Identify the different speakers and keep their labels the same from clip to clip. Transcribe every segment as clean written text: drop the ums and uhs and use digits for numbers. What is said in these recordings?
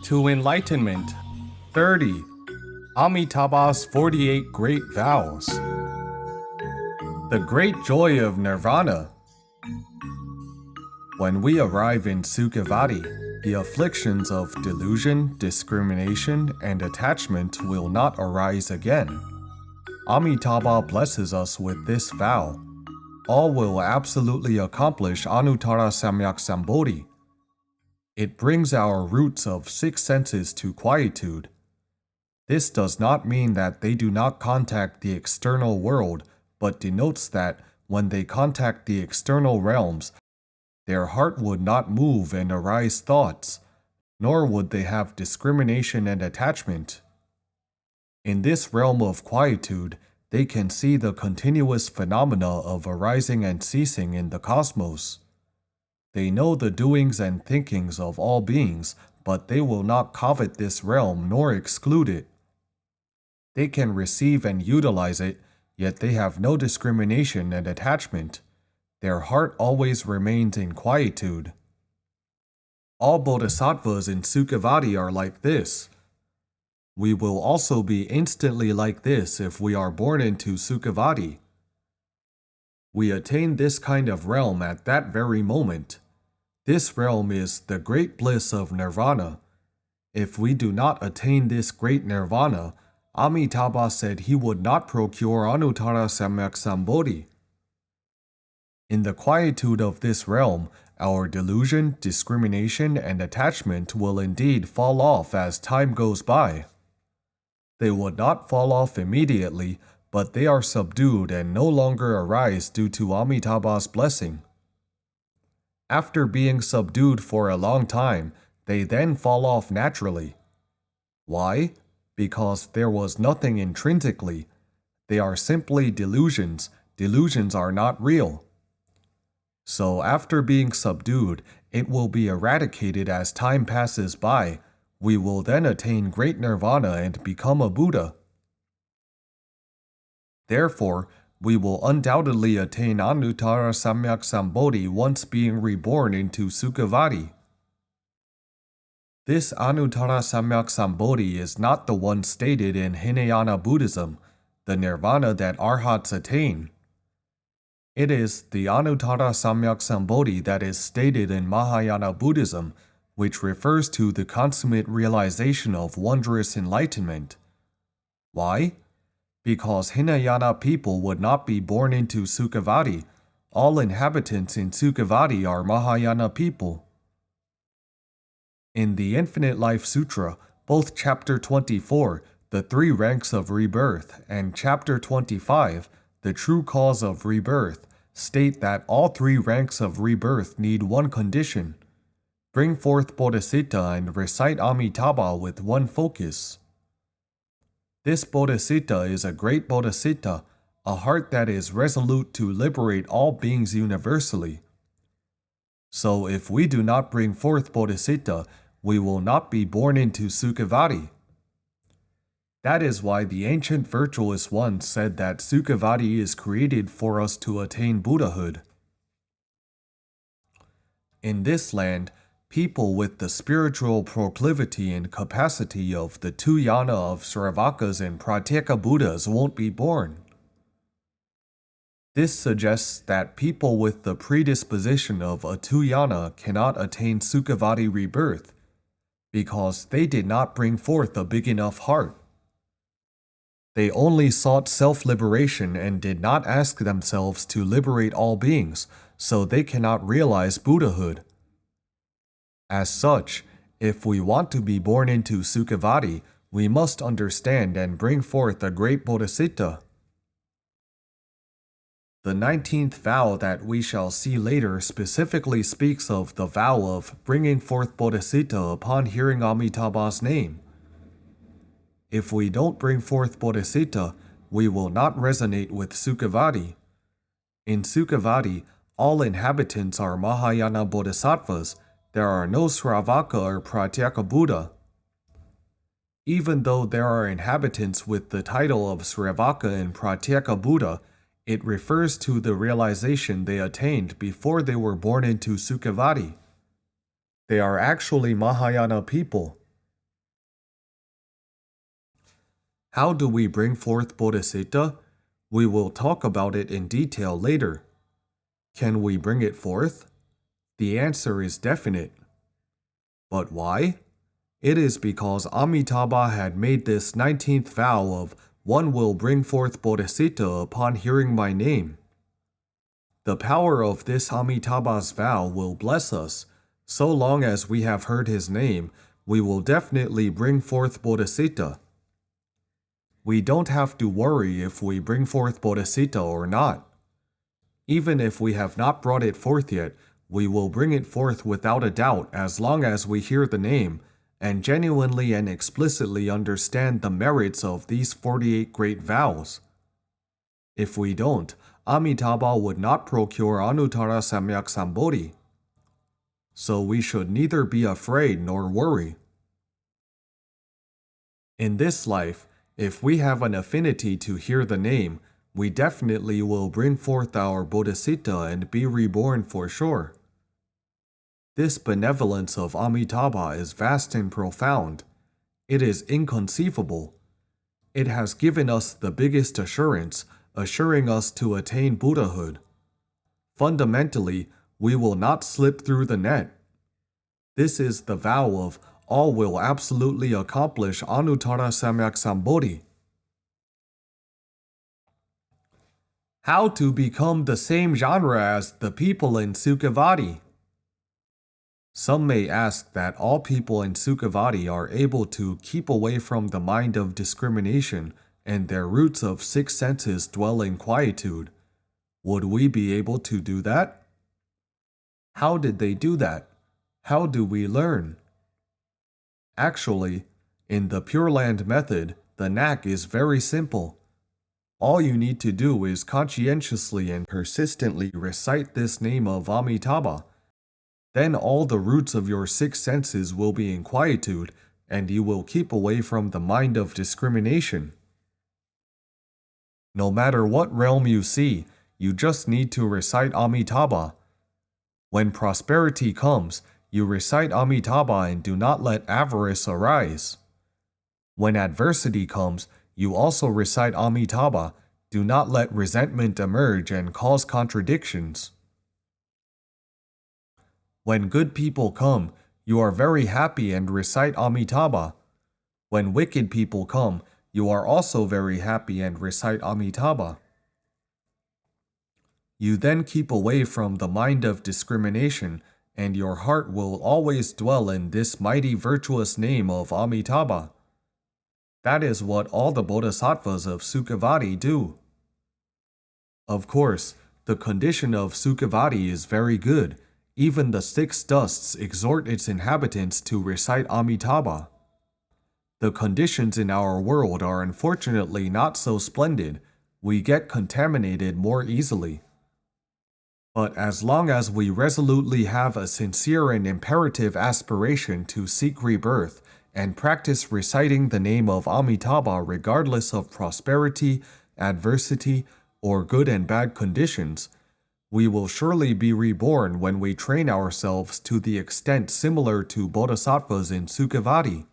Speaker 1: to enlightenment. 30. Amitabha's 48 Great Vows. The great joy of Nirvana. When we arrive in Sukhavati, the afflictions of delusion, discrimination, and attachment will not arise again. Amitabha blesses us with this vow. All will absolutely accomplish Anuttara-Samyak-Sambodhi. It brings our roots of 6 senses to quietude. This does not mean that they do not contact the external world, but denotes that when they contact the external realms, their heart would not move and arise thoughts, nor would they have discrimination and attachment. In this realm of quietude, they can see the continuous phenomena of arising and ceasing in the cosmos. They know the doings and thinkings of all beings, but they will not covet this realm nor exclude it. They can receive and utilize it, yet they have no discrimination and attachment. Their heart always remains in quietude. All bodhisattvas in Sukhavati are like this. We will also be instantly like this if we are born into Sukhavati. We attain this kind of realm at that very moment. This realm is the great bliss of Nirvana. If we do not attain this great Nirvana, Amitabha said he would not procure Anuttara-Samyak-Sambodhi. In the quietude of this realm, our delusion, discrimination, and attachment will indeed fall off as time goes by. They would not fall off immediately, but they are subdued and no longer arise due to Amitabha's blessing. After being subdued for a long time, they then fall off naturally. Why? Because there was nothing intrinsically. They are simply delusions. Delusions are not real. So after being subdued, it will be eradicated as time passes by. We will then attain great nirvana and become a Buddha. Therefore, we will undoubtedly attain Anuttara-Samyak-Sambodhi once being reborn into Sukhavati. This Anuttara-Samyak-Sambodhi is not the one stated in Hinayana Buddhism, the nirvana that arhats attain. It is the Anuttara-Samyak-Sambodhi that is stated in Mahayana Buddhism, which refers to the consummate realization of wondrous enlightenment. Why? Because Hinayana people would not be born into Sukhavati. All inhabitants in Sukhavati are Mahayana people. In the Infinite Life Sutra, both Chapter 24, The 3 Ranks of Rebirth, and Chapter 25, The True Cause of Rebirth, state that all 3 ranks of rebirth need one condition: bring forth bodhicitta and recite Amitabha with one focus. This bodhicitta is a great bodhicitta, a heart that is resolute to liberate all beings universally. So if we do not bring forth bodhicitta, we will not be born into Sukhavati. That is why the ancient virtuous ones said that Sukhavati is created for us to attain Buddhahood. In this land, people with the spiritual proclivity and capacity of the 2 yana of Sravakas and Pratyeka Buddhas won't be born. This suggests that people with the predisposition of a 2 yana cannot attain Sukhavati rebirth, because they did not bring forth a big enough heart. They only sought self-liberation and did not ask themselves to liberate all beings, so they cannot realize Buddhahood. As such, if we want to be born into Sukhavati, we must understand and bring forth a great bodhicitta. The 19th vow that we shall see later specifically speaks of the vow of bringing forth bodhicitta upon hearing Amitabha's name. If we don't bring forth bodhicitta, we will not resonate with Sukhavati. In Sukhavati, all inhabitants are Mahayana bodhisattvas. There are no Sravaka or Pratyeka Buddha. Even though there are inhabitants with the title of Sravaka and Pratyeka Buddha, it refers to the realization they attained before they were born into Sukhavati. They are actually Mahayana people. How do we bring forth Bodhisattva? We will talk about it in detail later. Can we bring it forth? The answer is definite. But why? It is because Amitabha had made this 19th vow of one will bring forth Bodhisattva upon hearing my name. The power of this Amitabha's vow will bless us. So long as we have heard his name, we will definitely bring forth Bodhisattva. We don't have to worry if we bring forth Bodhisattva or not. Even if we have not brought it forth yet, we will bring it forth without a doubt as long as we hear the name and genuinely and explicitly understand the merits of these 48 great vows. If we don't, Amitabha would not procure Anuttara-Samyak-Sambodhi. So we should neither be afraid nor worry. In this life, if we have an affinity to hear the name, we definitely will bring forth our Bodhisattva and be reborn for sure. This benevolence of Amitabha is vast and profound. It is inconceivable. It has given us the biggest assurance, assuring us to attain Buddhahood. Fundamentally, we will not slip through the net. This is the vow of all will absolutely accomplish Anuttara-Samyak-Sambodhi. How to become the same genre as the people in Sukhavati? Some may ask that all people in Sukhavati are able to keep away from the mind of discrimination and their roots of 6 senses dwell in quietude. Would we be able to do that? How did they do that? How do we learn? Actually, in the Pure Land method, the knack is very simple. All you need to do is conscientiously and persistently recite this name of Amitabha. Then all the roots of your 6 senses will be in quietude, and you will keep away from the mind of discrimination. No matter what realm you see, you just need to recite Amitabha. When prosperity comes, you recite Amitabha and do not let avarice arise. When adversity comes, you also recite Amitabha. Do not let resentment emerge and cause contradictions. When good people come, you are very happy and recite Amitabha. When wicked people come, you are also very happy and recite Amitabha. You then keep away from the mind of discrimination, and your heart will always dwell in this mighty virtuous name of Amitabha. That is what all the bodhisattvas of Sukhavati do. Of course, the condition of Sukhavati is very good. Even the 6 dusts exhort its inhabitants to recite Amitabha. The conditions in our world are unfortunately not so splendid. We get contaminated more easily. But as long as we resolutely have a sincere and imperative aspiration to seek rebirth and practice reciting the name of Amitabha regardless of prosperity, adversity, or good and bad conditions, we will surely be reborn when we train ourselves to the extent similar to bodhisattvas in Sukhavati.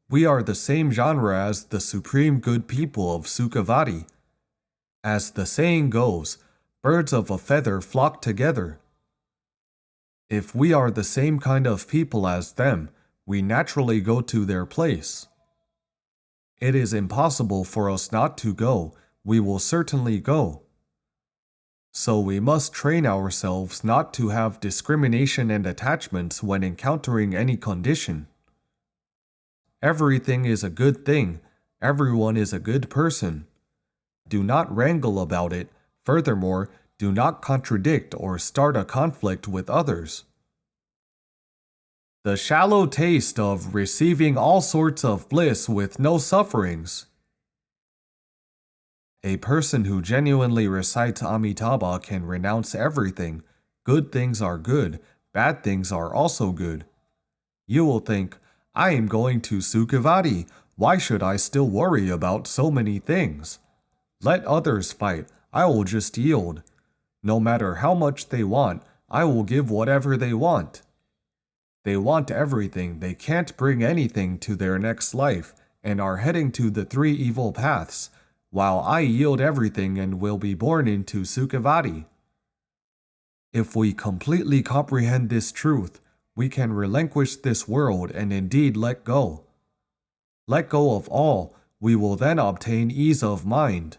Speaker 1: We are the same genre as the supreme good people of Sukhavati. As the saying goes, birds of a feather flock together. If we are the same kind of people as them, we naturally go to their place. It is impossible for us not to go. We will certainly go. So we must train ourselves not to have discrimination and attachments when encountering any condition. Everything is a good thing. Everyone is a good person. Do not wrangle about it. Furthermore, do not contradict or start a conflict with others. The shallow taste of receiving all sorts of bliss with no sufferings. A person who genuinely recites Amitabha can renounce everything. Good things are good, bad things are also good. You will think, I am going to Sukhavati. Why should I still worry about so many things? Let others fight. I will just yield. No matter how much they want, I will give whatever they want. They want everything. They can't bring anything to their next life. and are heading to the three evil paths, while I yield everything and will be born into Sukhavati. If we completely comprehend this truth, we can relinquish this world and indeed let go. Let go of all, we will then obtain ease of mind.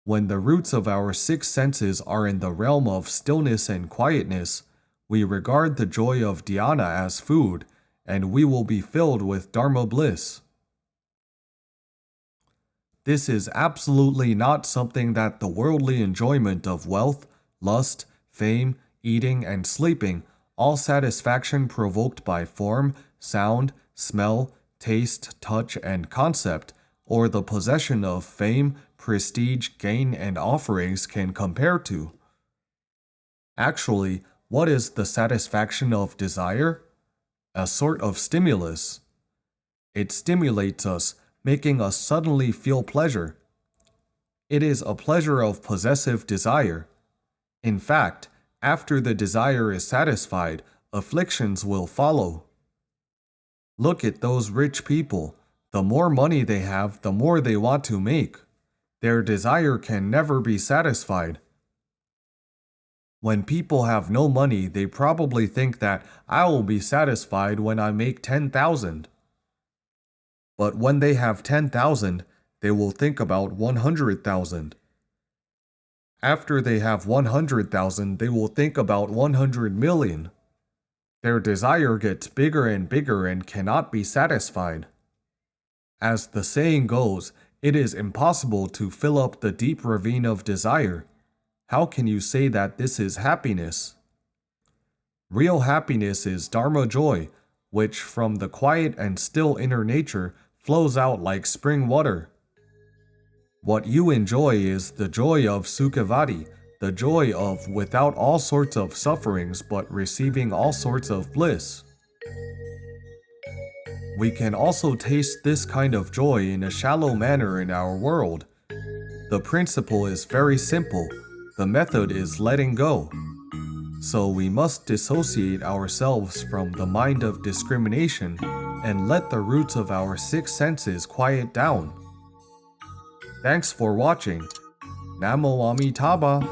Speaker 1: When the roots of our six senses are in the realm of stillness and quietness, we regard the joy of dhyana as food, and we will be filled with Dharma bliss. This is absolutely not something that the worldly enjoyment of wealth, lust, fame, eating, and sleeping, all satisfaction provoked by form, sound, smell, taste, touch, and concept, or the possession of fame, prestige, gain, and offerings can compare to. Actually, what is the satisfaction of desire? A sort of stimulus. It stimulates us, making us suddenly feel pleasure. It is a pleasure of possessive desire. In fact, after the desire is satisfied, afflictions will follow. Look at those rich people. The more money they have, the more they want to make. Their desire can never be satisfied. When people have no money, they probably think that I will be satisfied when I make 10,000. But when they have 10,000, they will think about 100,000. After they have 100,000, they will think about 100 million. Their desire gets bigger and bigger and cannot be satisfied. As the saying goes, it is impossible to fill up the deep ravine of desire. How can you say that this is happiness? Real happiness is Dharma-joy, which from the quiet and still inner nature flows out like spring water. What you enjoy is the joy of Sukhavati, the joy of without all sorts of sufferings but receiving all sorts of bliss. We can also taste this kind of joy in a shallow manner in our world. The principle is very simple. The method is letting go. So we must dissociate ourselves from the mind of discrimination and let the roots of our six senses quiet down. Thanks for watching. Namo Amitabha.